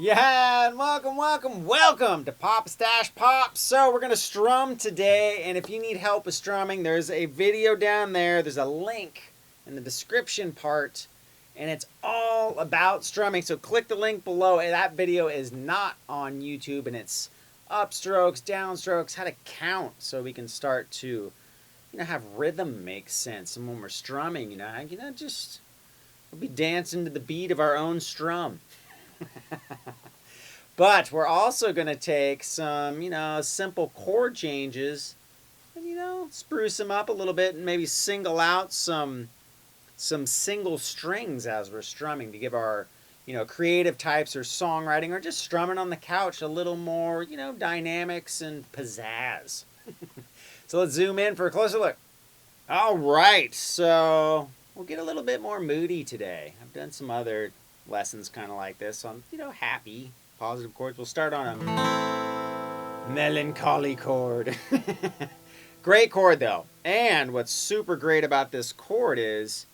Yeah, and welcome to PapastachePop. So we're gonna strum today, and if you need help with strumming, there's a video down there. There's a link in the description part, and it's all about strumming. So click the link below. And that video is not on YouTube, and it's upstrokes, downstrokes, how to count, so we can start to, have rhythm make sense. And when we're strumming, just we'll be dancing to the beat of our own strum. But we're also going to take some, simple chord changes and, spruce them up a little bit and maybe single out some single strings as we're strumming to give our, creative types or songwriting or just strumming on the couch a little more, dynamics and pizzazz. So let's zoom in for a closer look. All right, so we'll get a little bit more moody today. I've done some other lessons kind of like this on, happy, positive chords. We'll start on a melancholy chord. Great chord though. And what's super great about this chord is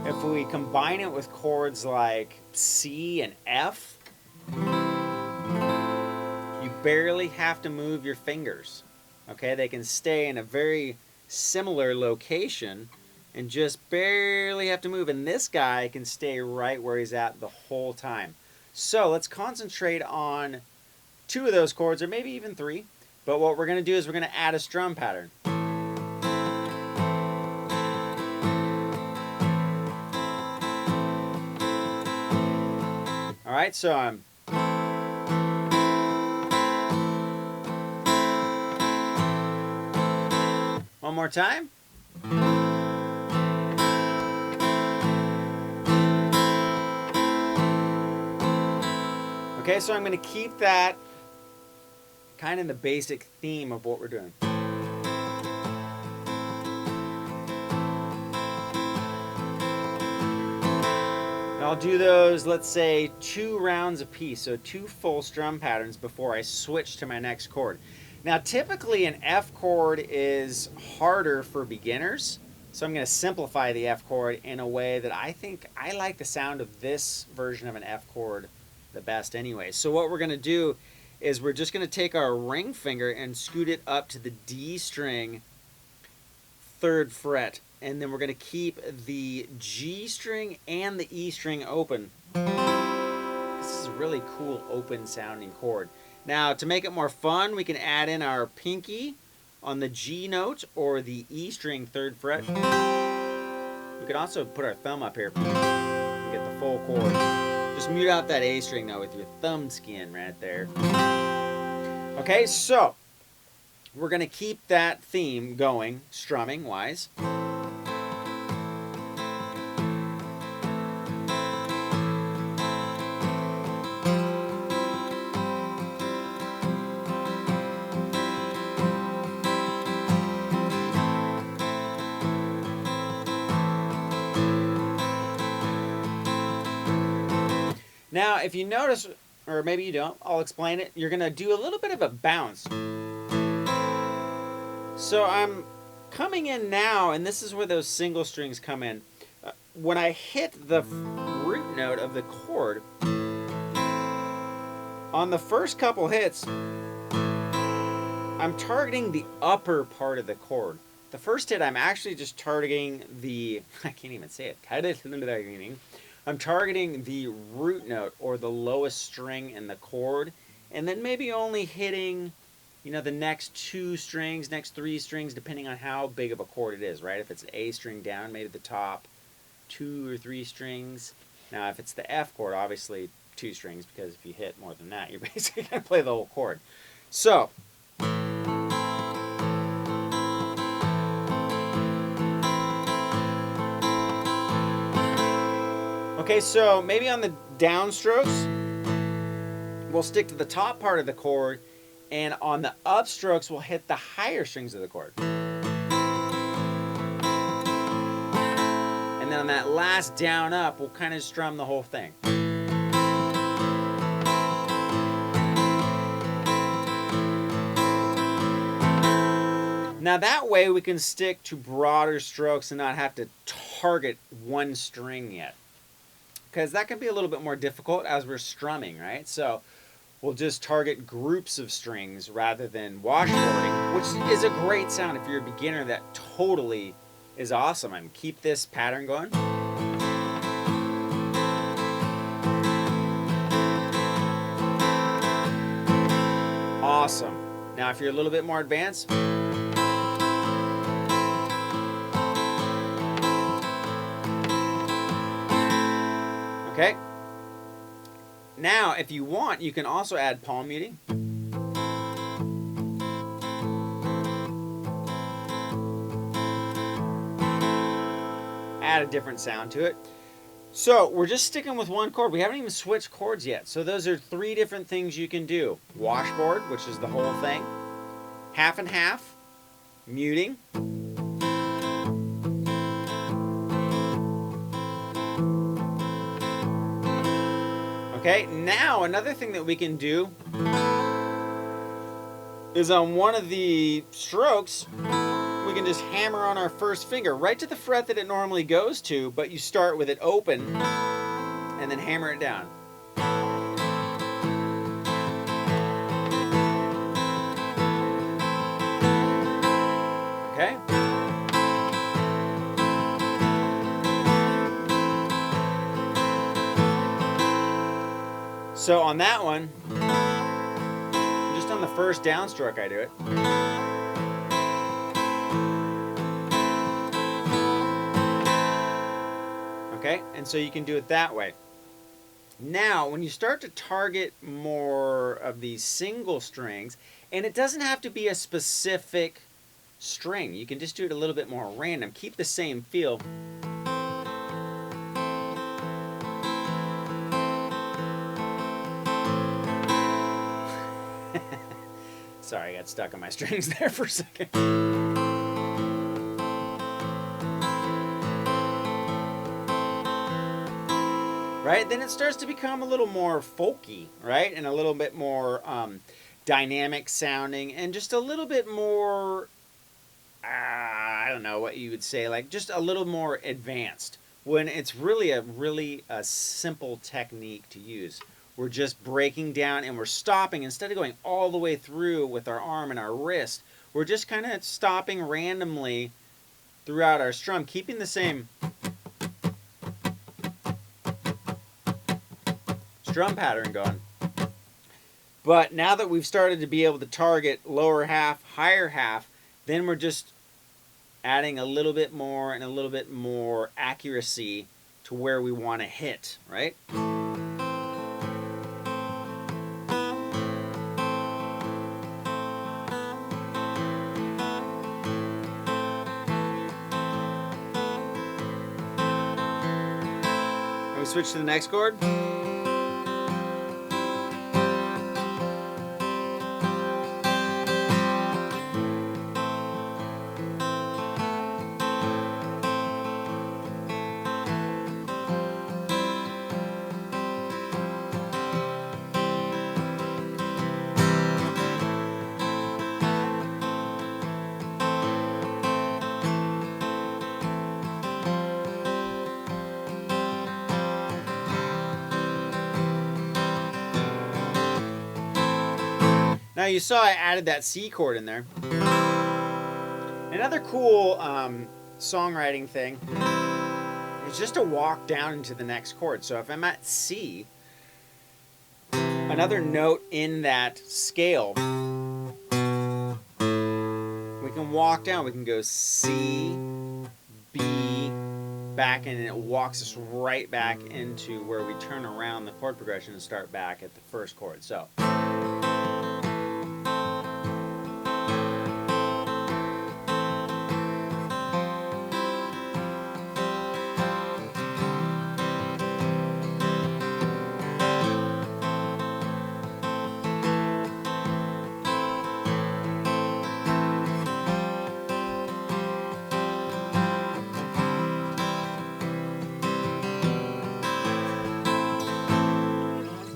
if we combine it with chords like C and F, you barely have to move your fingers. Okay, they can stay in a very similar location and just barely have to move. And this guy can stay right where he's at the whole time. So let's concentrate on two of those chords, or maybe even three. But what we're going to do is we're going to add a strum pattern. All right, so I'm... One more time. Okay, so I'm going to keep that kind of the basic theme of what we're doing. And I'll do those, let's say, 2 rounds apiece, so 2 full strum patterns before I switch to my next chord. Now, typically an F chord is harder for beginners, so I'm going to simplify the F chord in a way that I think I like the sound of this version of an F chord the best anyway. So what we're going to do is we're just going to take our ring finger and scoot it up to the D string 3rd fret, and then we're going to keep the G string and the E string open. This is a really cool open sounding chord. Now to make it more fun, we can add in our pinky on the G note or the E string 3rd fret. We could also put our thumb up here and get the full chord. Just mute out that A string though with your thumb skin right there. Okay, so we're going to keep that theme going, strumming wise. Now, if you notice, or maybe you don't, I'll explain it. You're going to do a little bit of a bounce. So I'm coming in now, and this is where those single strings come in. When I hit the root note of the chord, on the first couple hits, I'm targeting the upper part of the chord. The first hit, I'm actually just targeting the, I can't even say it, I'm targeting the root note or the lowest string in the chord, and then maybe only hitting, the next 2 strings, next 3 strings, depending on how big of a chord it is, right? If it's an A string down, maybe the top 2 or 3 strings. Now, if it's the F chord, obviously 2 strings, because if you hit more than that, you're basically going to play the whole chord. So, okay, so maybe on the downstrokes, we'll stick to the top part of the chord, and on the upstrokes, we'll hit the higher strings of the chord. And then on that last down up, we'll kind of strum the whole thing. Now that way we can stick to broader strokes and not have to target one string yet. because that can be a little bit more difficult as we're strumming, right? So we'll just target groups of strings rather than washboarding, which is a great sound. If you're a beginner, that totally is awesome. I'm keep this pattern going. Awesome. Now if you're a little bit more advanced, okay. Now if you want, you can also add palm muting. Add a different sound to it. So we're just sticking with one chord. We haven't even switched chords yet. So those are 3 different things you can do. Washboard, which is the whole thing. Half and half. Muting. Okay, now another thing that we can do is on one of the strokes, we can just hammer on our first finger right to the fret that it normally goes to, but you start with it open and then hammer it down. Okay? So on that one, just on the first downstroke I do it. Okay, and so you can do it that way. Now, when you start to target more of these single strings, and it doesn't have to be a specific string, you can just do it a little bit more random. Keep the same feel. Sorry, I got stuck on my strings there for a second. Right? Then it starts to become a little more folky, right? And a little bit more dynamic sounding and just a little bit more, I don't know what you would say, like just a little more advanced when it's really a simple technique to use. We're just breaking down and we're stopping. Instead of going all the way through with our arm and our wrist, we're just kind of stopping randomly throughout our strum, keeping the same drum pattern going. But now that we've started to be able to target lower half, higher half, then we're just adding a little bit more and a little bit more accuracy to where we want to hit, right? And we switch to the next chord. Now you saw I added that C chord in there. Another cool songwriting thing is just to walk down into the next chord. So if I'm at C, another note in that scale, we can walk down. We can go C, B, back, and it walks us right back into where we turn around the chord progression and start back at the first chord. So.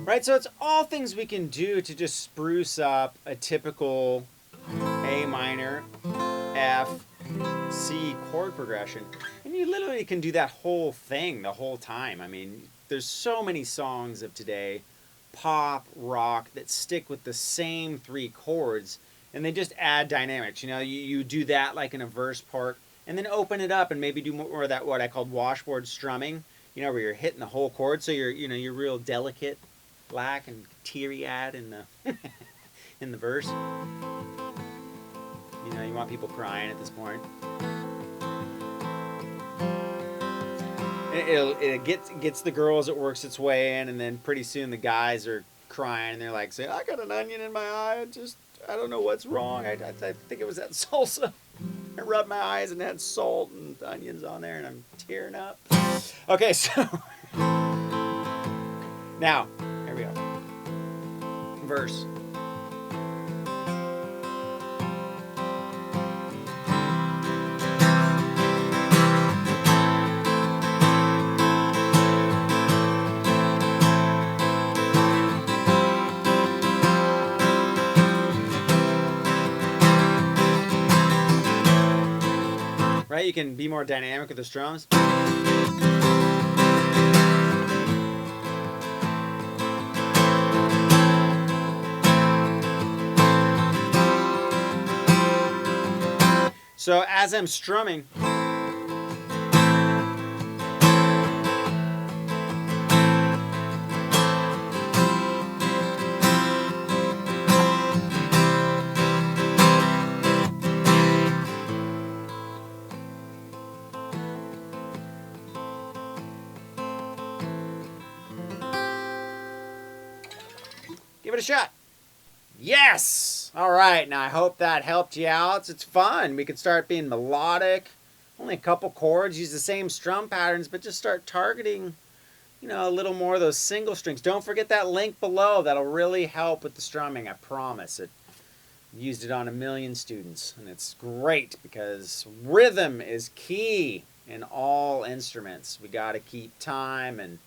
Right, so it's all things we can do to just spruce up a typical A minor, F, C chord progression. And you literally can do that whole thing the whole time. I mean, there's so many songs of today, pop, rock, that stick with the same 3 chords, and they just add dynamics. You know, you do that like in a verse part, and then open it up and maybe do more of that, what I called washboard strumming, you know, where you're hitting the whole chord, so you're real delicate, black and teary-eyed in the in the verse. You know, you want people crying at this point. It gets the girls, it works its way in, and then pretty soon the guys are crying and they're like saying, I got an onion in my eye, I don't know what's wrong. I think it was that salsa. I rubbed my eyes and had salt and onions on there and I'm tearing up. Okay, so now, here we go. Verse. Right? You can be more dynamic with the strums. So as I'm strumming, give it a shot. Yes! All right, now I hope that helped you out. It's fun. We can start being melodic. Only a couple chords, use the same strum patterns, but just start targeting, you know, a little more of those single strings. Don't forget that link below. That'll really help with the strumming, I promise. I've used it on a million students, and it's great because rhythm is key in all instruments. We got to keep time, and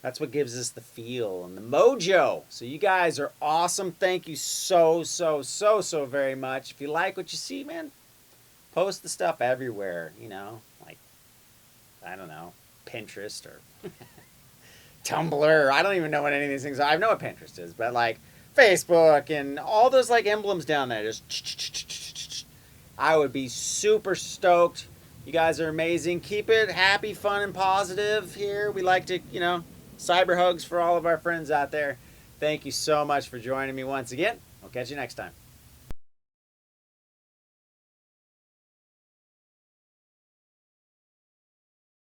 that's what gives us the feel and the mojo. So you guys are awesome. Thank you so very much. If you like what you see, man, post the stuff everywhere, you know, like, I don't know, Pinterest or Tumblr. I don't even know what any of these things are. I know what Pinterest is, but like Facebook and all those like emblems down there. Just I would be super stoked. You guys are amazing. Keep it happy, fun, and positive here. We like to, you know, cyber hugs for all of our friends out there. Thank you so much for joining me once again. I'll catch you next time.